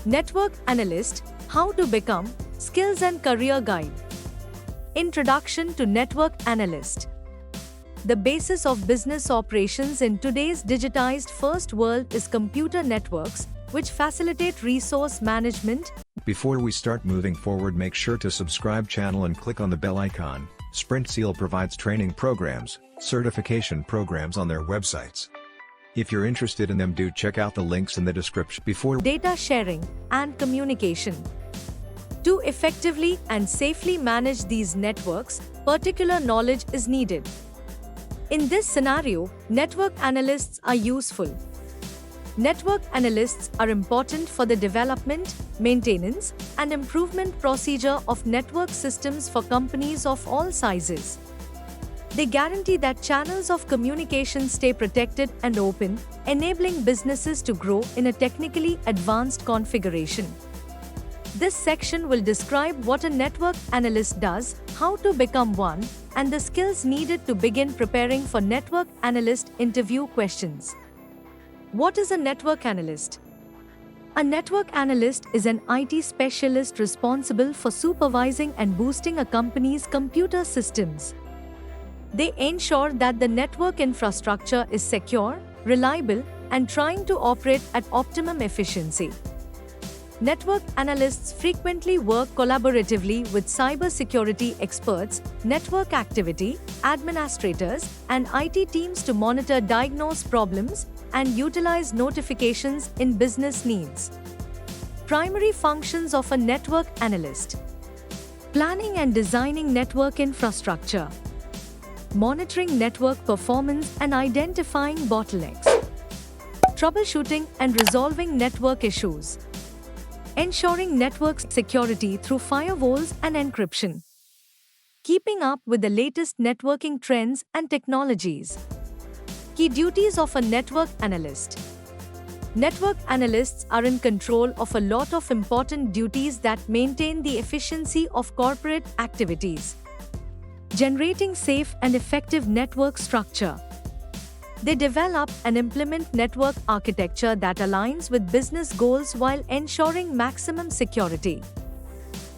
Network Analyst, How to Become, Skills and Career Guide. Introduction to Network Analyst. The basis of business operations in today's digitized first world is computer networks, which facilitate resource management. Before we start moving forward, make sure to subscribe channel and click on the bell icon. Sprintzeal provides training programs, certification programs on their websites. If you're interested in them, do check out the links in the description. Data sharing and communication. To effectively and safely manage these networks, particular knowledge is needed. In this scenario, network analysts are useful. Network analysts are important for the development, maintenance, and improvement procedure of network systems for companies of all sizes. They guarantee that channels of communication stay protected and open, enabling businesses to grow in a technically advanced configuration. This section will describe what a network analyst does, how to become one, and the skills needed to begin preparing for Network Analyst Interview Questions. What is a network analyst? A network analyst is an IT specialist responsible for supervising and boosting a company's computer systems. They ensure that the network infrastructure is secure, reliable, and trying to operate at optimum efficiency. Network analysts frequently work collaboratively with cybersecurity experts, network activity administrators, and IT teams to monitor, diagnose problems, and utilize notifications in business needs. Primary functions of a network analyst: planning and designing network infrastructure, monitoring network performance and identifying bottlenecks, troubleshooting and resolving network issues, ensuring network security through firewalls and encryption, keeping up with the latest networking trends and technologies. Key duties of a network analyst. Network analysts are in control of a lot of important duties that maintain the efficiency of corporate activities. Generating safe and effective network structure. They develop and implement network architecture that aligns with business goals while ensuring maximum security.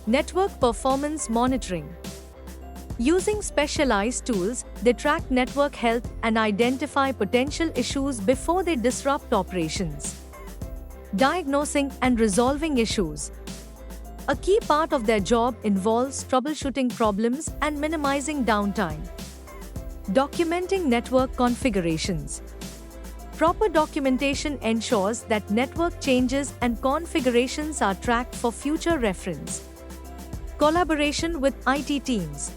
Network performance monitoring. Using specialized tools, they track network health and identify potential issues before they disrupt operations. Diagnosing and resolving issues. A key part of their job involves troubleshooting problems and minimizing downtime. Documenting network configurations. Proper documentation ensures that network changes and configurations are tracked for future reference. Collaboration with IT teams.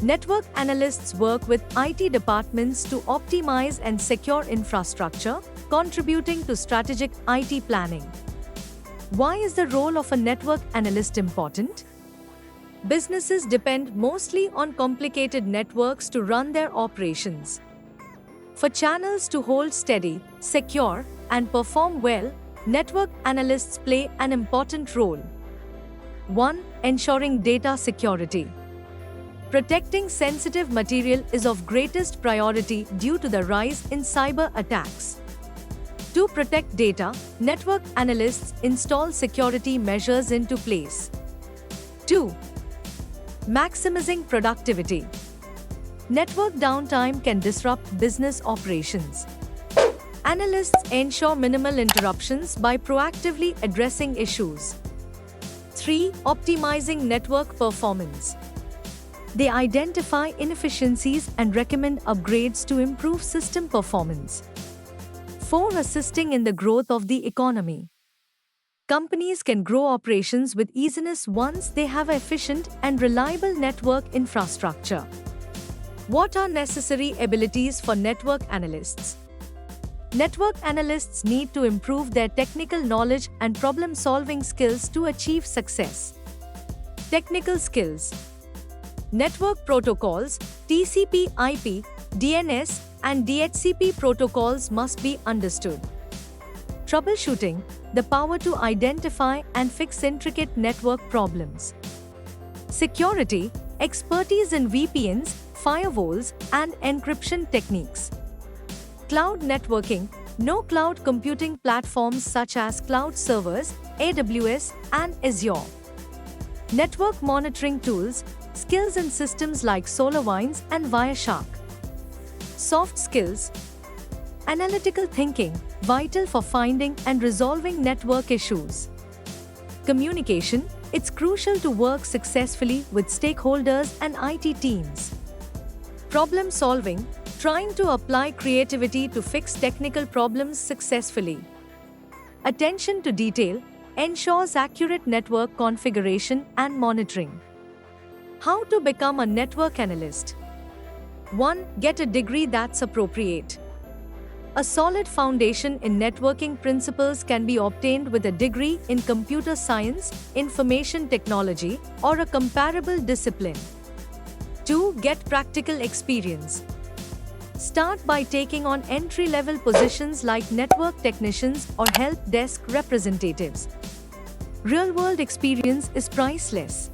Network analysts work with IT departments to optimize and secure infrastructure, contributing to strategic IT planning. Why is the role of a network analyst important? Businesses depend mostly on complicated networks to run their operations. For channels to hold steady, secure, and perform well, network analysts play an important role. 1. Ensuring data security. Protecting sensitive material is of greatest priority due to the rise in cyber attacks. To protect data, network analysts install security measures into place. 2. Maximizing productivity. Network downtime can disrupt business operations. Analysts ensure minimal interruptions by proactively addressing issues. 3. Optimizing network performance. They identify inefficiencies and recommend upgrades to improve system performance. 4. Assisting in the growth of the economy. Companies can grow operations with easiness once they have efficient and reliable network infrastructure. What are necessary abilities for network analysts? Network analysts need to improve their technical knowledge and problem-solving skills to achieve success. Technical skills. Network protocols, TCP/IP, DNS, and DHCP protocols must be understood. Troubleshooting, the power to identify and fix intricate network problems. Security, expertise in VPNs, firewalls, and encryption techniques. Cloud networking, No cloud computing platforms such as cloud servers, AWS, and Azure. Network monitoring tools, skills in systems like SolarWinds and Wireshark. Soft skills. Analytical thinking, vital for finding and resolving network issues. Communication, it's crucial to work successfully with stakeholders and IT teams. Problem solving, trying to apply creativity to fix technical problems successfully. Attention to detail, ensures accurate network configuration and monitoring. How to become a network analyst? 1. Get a degree that's appropriate. A solid foundation in networking principles can be obtained with a degree in computer science, information technology, or a comparable discipline. 2. Get practical experience. Start by taking on entry-level positions like network technicians or help desk representatives. Real-world experience is priceless.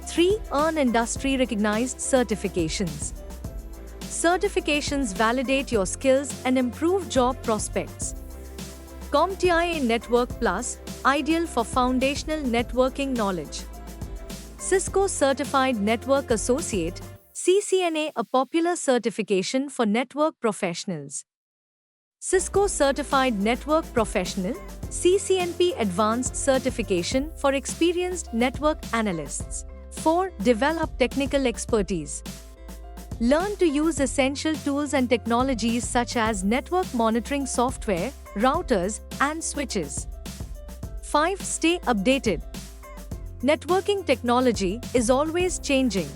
3. Earn industry-recognized certifications. Certifications validate your skills and improve job prospects. CompTIA Network Plus, ideal for foundational networking knowledge. Cisco Certified Network Associate, CCNA, a popular certification for network professionals. Cisco Certified Network Professional, CCNP, advanced certification for experienced network analysts. 4. Develop technical expertise. Learn to use essential tools and technologies such as network monitoring software, routers, and switches. 5. Stay updated. Networking technology is always changing.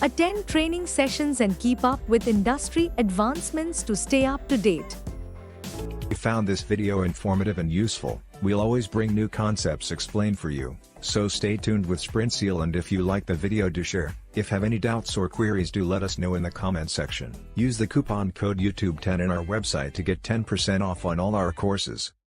Attend training sessions and keep up with industry advancements to stay up to date. If you found this video informative and useful, we'll always bring new concepts explained for you, so stay tuned with Sprintzeal, and if you like the video, do share. If have any doubts or queries, do let us know in the comment section. Use the coupon code YouTube10 in our website to get 10% off on all our courses.